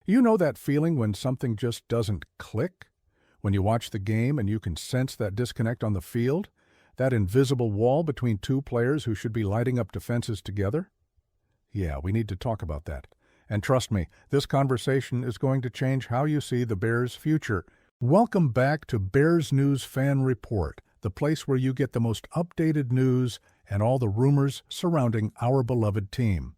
You know that feeling when something just doesn't click? When you watch the game and you can sense that disconnect on the field? That invisible wall between two players who should be lighting up defenses together? Yeah, we need to talk about that. And trust me, this conversation is going to change how you see the Bears' future. Welcome back to Bears News Fan Report, the place where you get the most updated news and all the rumors surrounding our beloved team.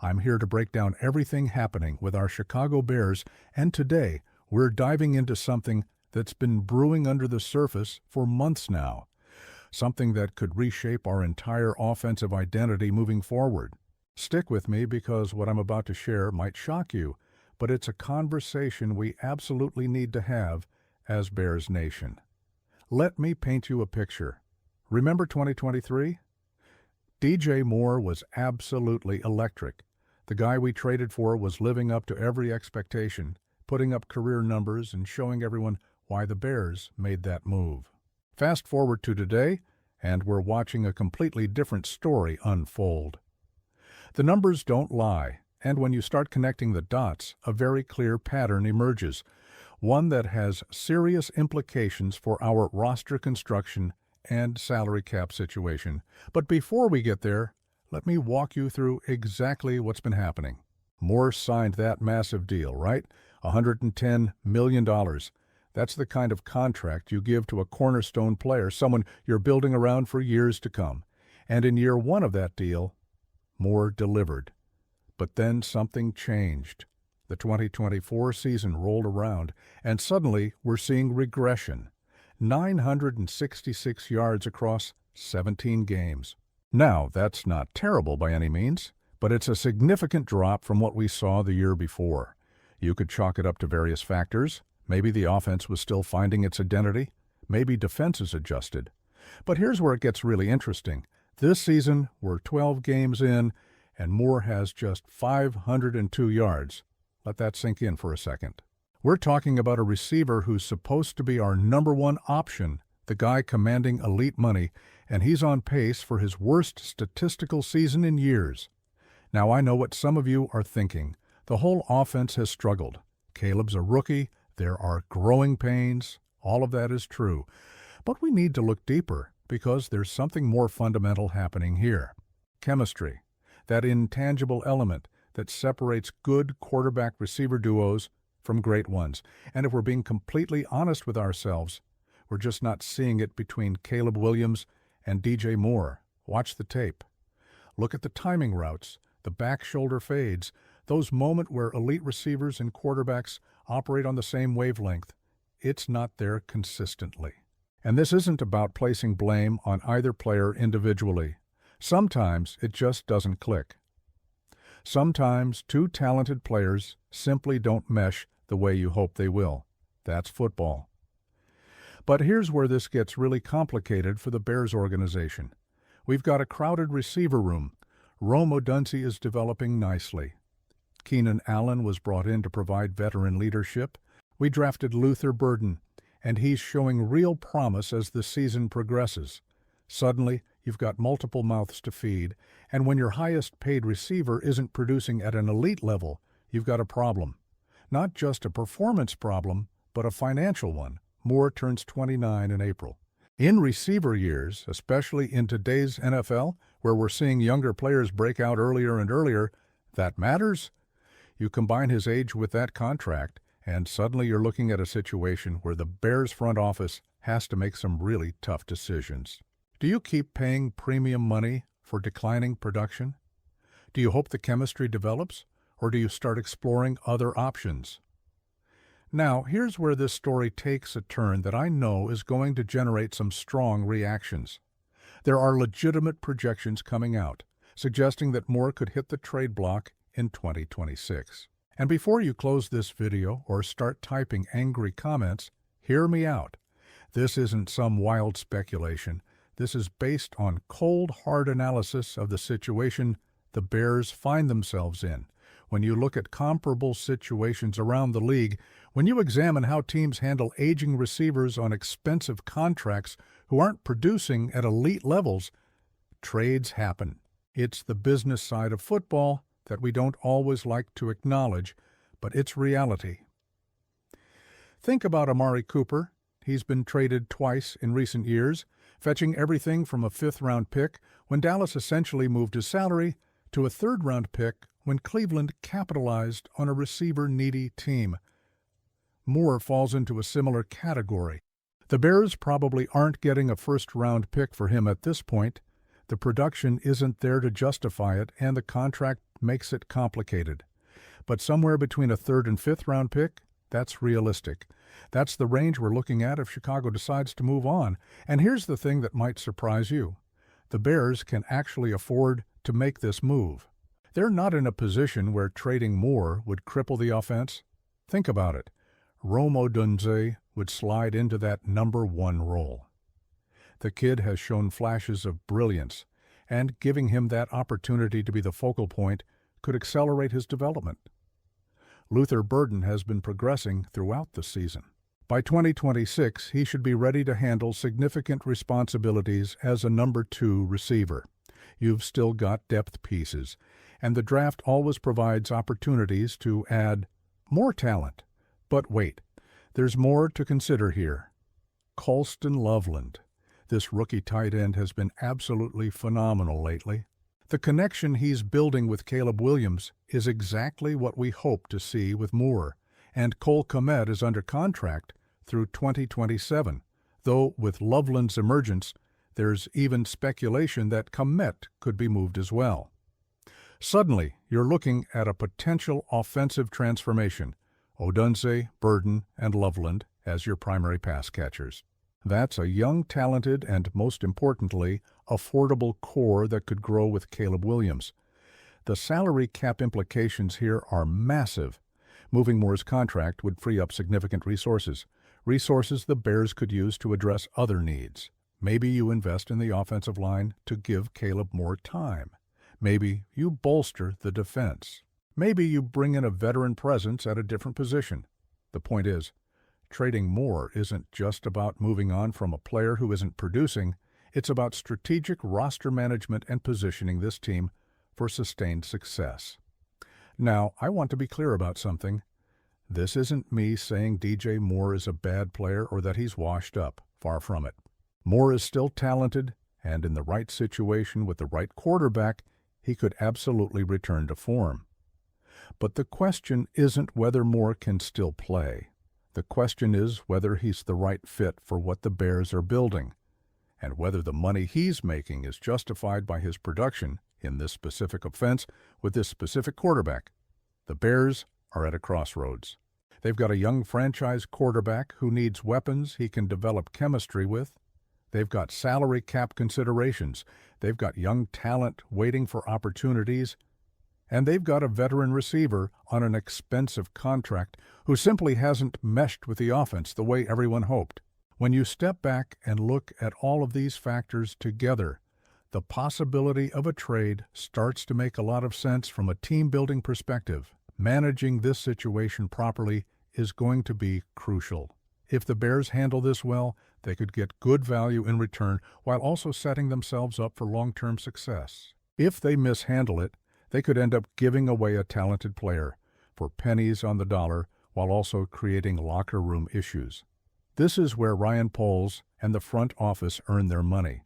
I'm here to break down everything happening with our Chicago Bears, and today we're diving into something that's been brewing under the surface for months now. Something that could reshape our entire offensive identity moving forward. Stick with me because what I'm about to share might shock you, but it's a conversation we absolutely need to have as Bears Nation. Let me paint you a picture. Remember 2023? DJ Moore was absolutely electric. The guy we traded for was living up to every expectation, putting up career numbers and showing everyone why the Bears made that move. Fast forward to today, and we're watching a completely different story unfold. The numbers don't lie, and when you start connecting the dots, a very clear pattern emerges, one that has serious implications for our roster construction and salary cap situation. But before we get there, let me walk you through exactly what's been happening. Moore signed that massive deal, right? $110 million. That's the kind of contract you give to a cornerstone player, someone you're building around for years to come. And in year one of that deal, Moore delivered. But then something changed. The 2024 season rolled around, and suddenly we're seeing regression. 966 yards across 17 games. Now, that's not terrible by any means, but it's a significant drop from what we saw the year before. You could chalk it up to various factors. Maybe the offense was still finding its identity. Maybe defenses adjusted. But here's where it gets really interesting. This season, we're 12 games in, and Moore has just 502 yards. Let that sink in for a second. We're talking about a receiver who's supposed to be our number one option, the guy commanding elite money, and he's on pace for his worst statistical season in years. Now, I know what some of you are thinking. The whole offense has struggled. Caleb's a rookie. There are growing pains. All of that is true. But we need to look deeper because there's something more fundamental happening here. Chemistry, that intangible element that separates good quarterback-receiver duos from great ones. And if we're being completely honest with ourselves, we're just not seeing it between Caleb Williams and DJ Moore. Watch the tape. Look at the timing routes, the back shoulder fades, those moments where elite receivers and quarterbacks operate on the same wavelength. It's not there consistently. And this isn't about placing blame on either player individually. Sometimes it just doesn't click. Sometimes two talented players simply don't mesh the way you hope they will. That's football. But here's where this gets really complicated for the Bears organization. We've got a crowded receiver room. Rome Odunze is developing nicely. Keenan Allen was brought in to provide veteran leadership. We drafted Luther Burden, and he's showing real promise as the season progresses. Suddenly, you've got multiple mouths to feed, and when your highest-paid receiver isn't producing at an elite level, you've got a problem. Not just a performance problem, but a financial one. Moore turns 29 in April. In receiver years, especially in today's NFL, where we're seeing younger players break out earlier and earlier, that matters. You combine his age with that contract, and suddenly you're looking at a situation where the Bears front office has to make some really tough decisions. Do you keep paying premium money for declining production? Do you hope the chemistry develops, or do you start exploring other options? Now, here's where this story takes a turn that I know is going to generate some strong reactions. There are legitimate projections coming out, suggesting that Moore could hit the trade block in 2026. And before you close this video or start typing angry comments, hear me out. This isn't some wild speculation. This is based on cold, hard analysis of the situation the Bears find themselves in. When you look at comparable situations around the league, when you examine how teams handle aging receivers on expensive contracts who aren't producing at elite levels, trades happen. It's the business side of football that we don't always like to acknowledge, but it's reality. Think about Amari Cooper. He's been traded twice in recent years, fetching everything from a fifth-round pick when Dallas essentially moved his salary to a third-round pick when Cleveland capitalized on a receiver-needy team. Moore falls into a similar category. The Bears probably aren't getting a first-round pick for him at this point. The production isn't there to justify it, and the contract makes it complicated. But somewhere between a third and fifth-round pick, that's realistic. That's the range we're looking at if Chicago decides to move on. And here's the thing that might surprise you. The Bears can actually afford to make this move. They're not in a position where trading Moore would cripple the offense. Think about it. Rome Odunze would slide into that number one role. The kid has shown flashes of brilliance, and giving him that opportunity to be the focal point could accelerate his development. Luther Burden has been progressing throughout the season. By 2026, he should be ready to handle significant responsibilities as a number 2 receiver. You've still got depth pieces, and the draft always provides opportunities to add more talent. But wait, there's more to consider here. Colston Loveland. This rookie tight end has been absolutely phenomenal lately. The connection he's building with Caleb Williams is exactly what we hope to see with Moore, and Cole Kmet is under contract through 2027, though with Loveland's emergence, there's even speculation that Kmet could be moved as well. Suddenly, you're looking at a potential offensive transformation, Odunze, Burden, and Loveland as your primary pass catchers. That's a young, talented, and most importantly, affordable core that could grow with Caleb Williams. The salary cap implications here are massive. Moving Moore's contract would free up significant resources the Bears could use to address other needs. Maybe you invest in the offensive line to give Caleb more time. Maybe you bolster the defense. Maybe you bring in a veteran presence at a different position. The point is, trading Moore isn't just about moving on from a player who isn't producing. It's about strategic roster management and positioning this team for sustained success. Now, I want to be clear about something. This isn't me saying DJ Moore is a bad player or that he's washed up. Far from it. Moore is still talented, and in the right situation with the right quarterback, he could absolutely return to form. But the question isn't whether Moore can still play. The question is whether he's the right fit for what the Bears are building, and whether the money he's making is justified by his production in this specific offense with this specific quarterback. The Bears are at a crossroads. They've got a young franchise quarterback who needs weapons he can develop chemistry with. They've got salary cap considerations. They've got young talent waiting for opportunities. And they've got a veteran receiver on an expensive contract who simply hasn't meshed with the offense the way everyone hoped. When you step back and look at all of these factors together, the possibility of a trade starts to make a lot of sense from a team-building perspective. Managing this situation properly is going to be crucial. If the Bears handle this well, they could get good value in return while also setting themselves up for long-term success. If they mishandle it, they could end up giving away a talented player for pennies on the dollar while also creating locker room issues. This is where Ryan Poles and the front office earn their money.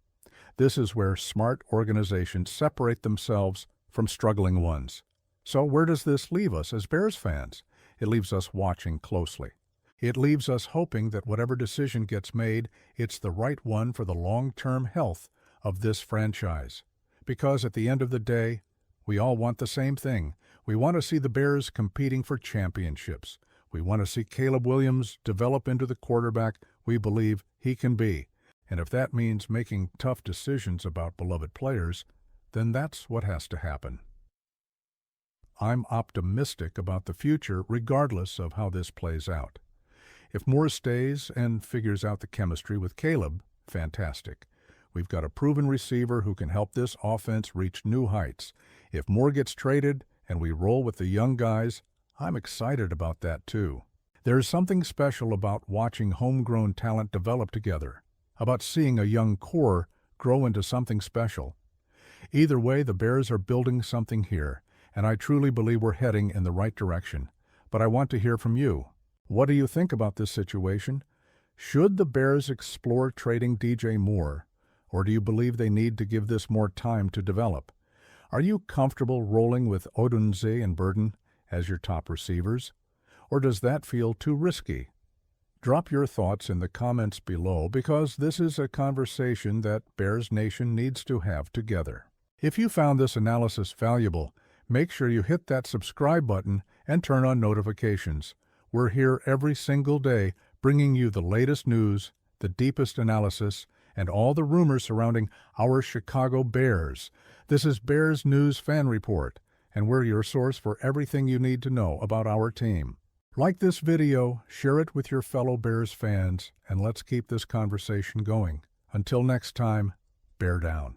This is where smart organizations separate themselves from struggling ones. So where does this leave us as Bears fans? It leaves us watching closely. It leaves us hoping that whatever decision gets made, it's the right one for the long-term health of this franchise. Because at the end of the day, we all want the same thing. We want to see the Bears competing for championships. We want to see Caleb Williams develop into the quarterback we believe he can be. And if that means making tough decisions about beloved players, then that's what has to happen. I'm optimistic about the future regardless of how this plays out. If Moore stays and figures out the chemistry with Caleb, fantastic. We've got a proven receiver who can help this offense reach new heights. If Moore gets traded and we roll with the young guys, I'm excited about that too. There's something special about watching homegrown talent develop together, about seeing a young core grow into something special. Either way, the Bears are building something here, and I truly believe we're heading in the right direction. but I want to hear from you. What do you think about this situation? Should the Bears explore trading DJ Moore, or do you believe they need to give this more time to develop? Are you comfortable rolling with Odunze and Burden as your top receivers, or does that feel too risky? Drop your thoughts in the comments below because this is a conversation that Bears Nation needs to have together. If you found this analysis valuable, make sure you hit that subscribe button and turn on notifications. We're here every single day bringing you the latest news, the deepest analysis, and all the rumors surrounding our Chicago Bears. This is Bears News Fan Report, and we're your source for everything you need to know about our team. Like this video, share it with your fellow Bears fans, and let's keep this conversation going. Until next time, bear down.